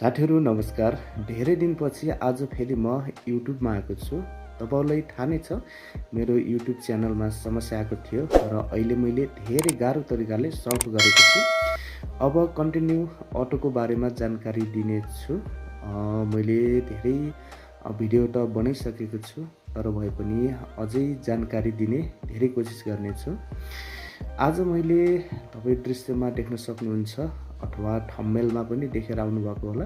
साथीहरु नमस्कार। धेरै दिनपछि आज फेरि म युट्युबमा आएको छु। तपाईहरुलाई थाहा नै छ मेरो युट्युब च्यानलमा समस्या आएको थियो र अहिले मैले धेरै गाह्रो तरिकाले सल्भ गरेको छु। अब कन्टिन्यू अटोको बारेमा जानकारी दिने छु। मैले धेरै भिडियो त बनाइसकेको छु, तर भए पनि अझै जानकारी दिने धेरै कोसिस गर्ने छु। आज मैले तपाई दृश्यमा देख्न सक्नुहुन्छ अथवा थम्बनेलमा पनि देखेर आउनु भएको होला।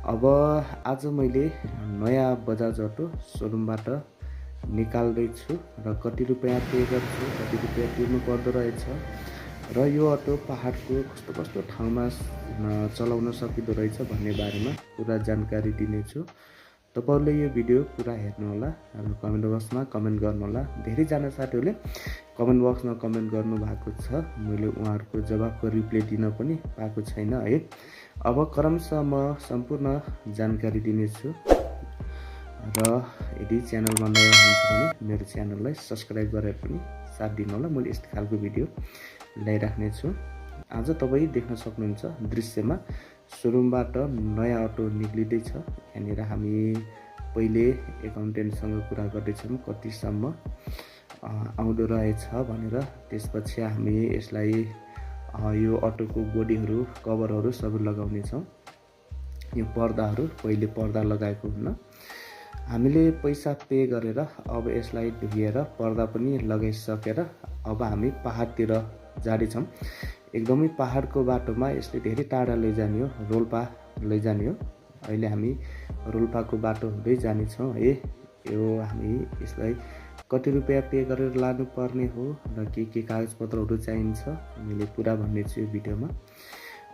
अब आज मैले नयाँ बजाज अटो सोरुमबाट निकाल्दै छु र कति रुपैयाँ पे गर्छु, कति रुपैयाँ तिर्नु पर्दो रहेछ र यो अटो पहाडको कस्तो कस्तो ठाउँमा चलाउन सकिदो रहेछ भन्ने बारेमा पुरा जानकारी दिनेछु। तपाईहरुले यो भिडियो पुरा हेर्नु होला र कमेन्ट बक्समा कमेन्ट गर्नु होला। धेरै जना साथीहरुले कमेन्ट बक्समा कमेन्ट गर्नु भएको छ, मैले उहाँहरुको जवाफको रिप्लाई दिन पनि पाएको छैन है। अब क्रमशः म सम्पूर्ण जानकारी दिनेछु र यदि च्यानलमा नयाँ हुनुहुन्छ भने मेरो च्यानललाई सब्स्क्राइब गरेर पनि साथ दिनु होला। मैले यस्तो खालको भिडियो ल्याइराख्ने छु। आज तपाई देख्न सक्नुहुन्छ दृश्यमा सोरुमबाट नयाँ अटो निक्लिँदैछ। यहाँनिर हामी पहिले एकाउन्टेन्टसँग कुरा गर्दैछौँ कतिसम्म आउँदो रहेछ भनेर। त्यसपछि हामी यसलाई यो अटोको बोडीहरू कभरहरू सबै लगाउने छौँ। यो पर्दाहरू पहिले पर्दा लगाएको हुन्न, हामीले पैसा पे गरेर अब यसलाई धुएर पर्दा पनि लगाइसकेर अब हामी पहाडतिर जाँदैछौँ। एकदमै पहाडको बाटोमा यसले धेरै टाढा लैजाने हो, रोल्पा लैजाने हो। अहिले हामी रोल्पाको बाटो हुँदै जानेछौँ है। यो हामी यसलाई कति रुपैयाँ पे गरेर लानु पर्ने हो र के कागजपत्रहरू चाहिन्छ मैले पुरा भन्ने छु यो भिडियोमा।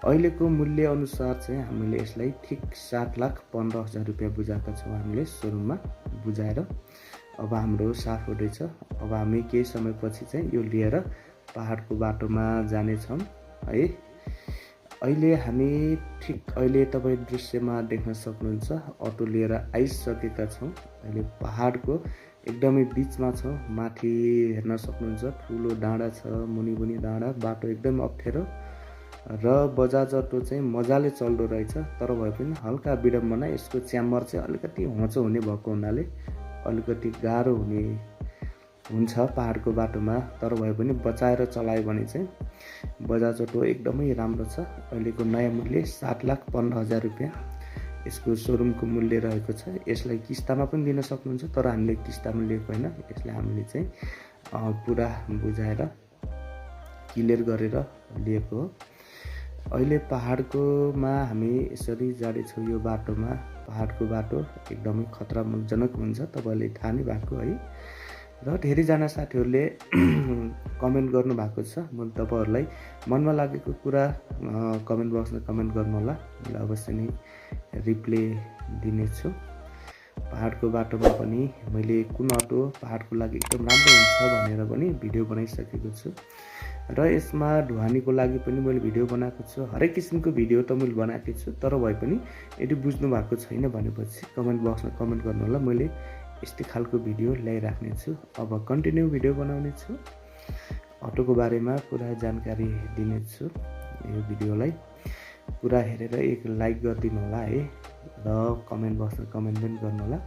अहिलेको मूल्य अनुसार चाहिँ हामीले यसलाई ठिक 7,15,000 रुपैयाँ बुझाएका छौँ हामीले सोरुममा बुझाएर। अब हाम्रो साफ हुँदैछ। अब हामी केही समयपछि चाहिँ यो लिएर पहाडको बाटोमा जानेछौँ है। अहिले हामी ठिक अहिले तपाईँ दृश्यमा देख्न सक्नुहुन्छ अटो लिएर आइसकेका छौँ। अहिले पहाडको एकदमै बिचमा छौँ। माथि हेर्न सक्नुहुन्छ ठुलो डाँडा छ, मुनि पनि डाँडा, बाटो एकदम अप्ठ्यारो र बजाज अटो चाहिँ मजाले चल्दो रहेछ। तर भए पनि हल्का विडम्बना यसको च्याम्बर चाहिँ अलिकति होचो हुने भएको हुनाले अलिकति गाह्रो हुन्छ पहाडको बाटोमा। तर भए पनि बचाएर चलायो भने चाहिँ बजाज अटो एकदमै राम्रो छ। अहिलेको नयाँ मूल्य 7,15,000 रुपैयाँ यसको सोरुमको मूल्य रहेको छ। यसलाई किस्तामा पनि दिन सक्नुहुन्छ, तर हामीले किस्तामा लिएको होइन। यसलाई हामीले चाहिँ पुरा बुझाएर क्लियर गरेर लिएको हो। अहिले पहाडकोमा हामी यसरी जाँदैछौँ यो बाटोमा। पहाडको बाटो एकदमै खतराजनक हुन्छ, तपाईँले थाहा नै भएको है। र धेरैजना साथीहरूले कमेन्ट गर्नु भएको छ। म तपाईहरुलाई मनमा लागेको कुरा कमेन्ट बक्समा कमेन्ट गर्नु होला, मैले अवश्य नै रिप्लाई दिनेछु। पहाडको बाटोमा पनि मैले कुन अटो पहाडको लागि एकदम राम्रो हुन्छ भनेर पनि भिडियो बनाइसकेको छु र यसमा ढुवानीको लागि पनि मैले भिडियो बनाएको छु। हरेक किसिमको भिडियो त मैले बनाएकै छु, तर भए पनि यदि बुझ्नु भएको छैन भनेपछि कमेन्ट बक्समा कमेन्ट गर्नु होला। मैले यस्तै खालको भिडियो ल्याइराख्ने छु। अब कन्टिन्यू भिडियो बनाउने छु, अटोको बारेमा पुरा जानकारी दिनेछु। यो भिडियोलाई पुरा हेरेर एक लाइक गरिदिनु होला है र कमेन्ट बक्समा कमेन्ट पनि गर्नु होला।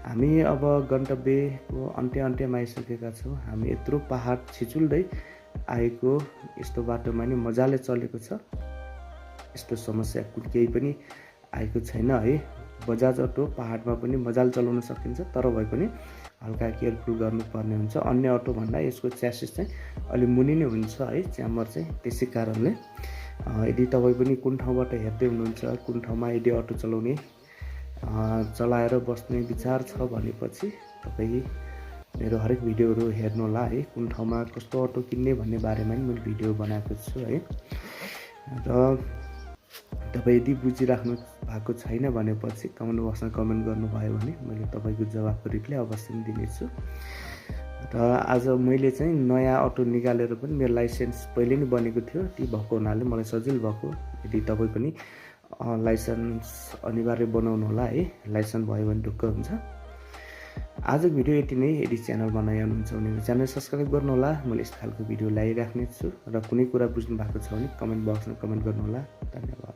हामी अब गन्तव्यको अन्त्यमा आइसकेका छौँ। हामी यत्रो पहाड छिचुल्दै आएको, यस्तो बाटोमा नि मजाले चलेको छ। यस्तो समस्या केही पनि आएको छैन है। बजाज अटो पहाडमा पनि मजाले चलाउन सकिन्छ, तर भए पनि हल्का केयरफुल गर्नुपर्ने हुन्छ। अन्य अटो भन्दा यसको च्यासिस चाहिँ अलि मुनि नै हुन्छ है च्याम्बर चाहिँ। त्यसै कारणले यदि तपाईँ पनि कुन ठाउँबाट हेर्दै हुनुहुन्छ, कुन ठाउँमा यदि अटो चलाएर बस्ने विचार छ भनेपछि तपाईँ मेरो हरेक भिडियोहरू हेर्नु होला है। कुन ठाउँमा कस्तो अटो किन्ने भन्ने बारेमा पनि मैले भिडियो बनाएको छु है। र तपाईँ यदि बुझिराख्नु भएको छैन भनेपछि कमेन्ट बक्समा कमेन्ट गर्नुभयो भने मैले तपाईँको जवाफको रिप्लाई अवश्य नै दिनेछु। र आज मैले चाहिँ नयाँ अटो निकालेर पनि मेरो लाइसेन्स पहिले नै बनेको थियो, ती भएको हुनाले मलाई सजिलो भएको। यदि तपाईँ पनि लाइसेन्स अनिवार्य बनाउनु होला है, लाइसेन्स भयो भने ढुक्क हुन्छ। आजको भिडियो यति नै। यदि च्यानलमा नयाँ हुनुहुन्छ भने च्यानल सब्स्क्राइब गर्नु होला। मैले यस्तो खालको भिडियो ल्याइराख्ने छु र कुनै कुरा बुझ्नु भएको छ भने कमेन्ट बक्समा कमेन्ट गर्नु होला। धन्यवाद।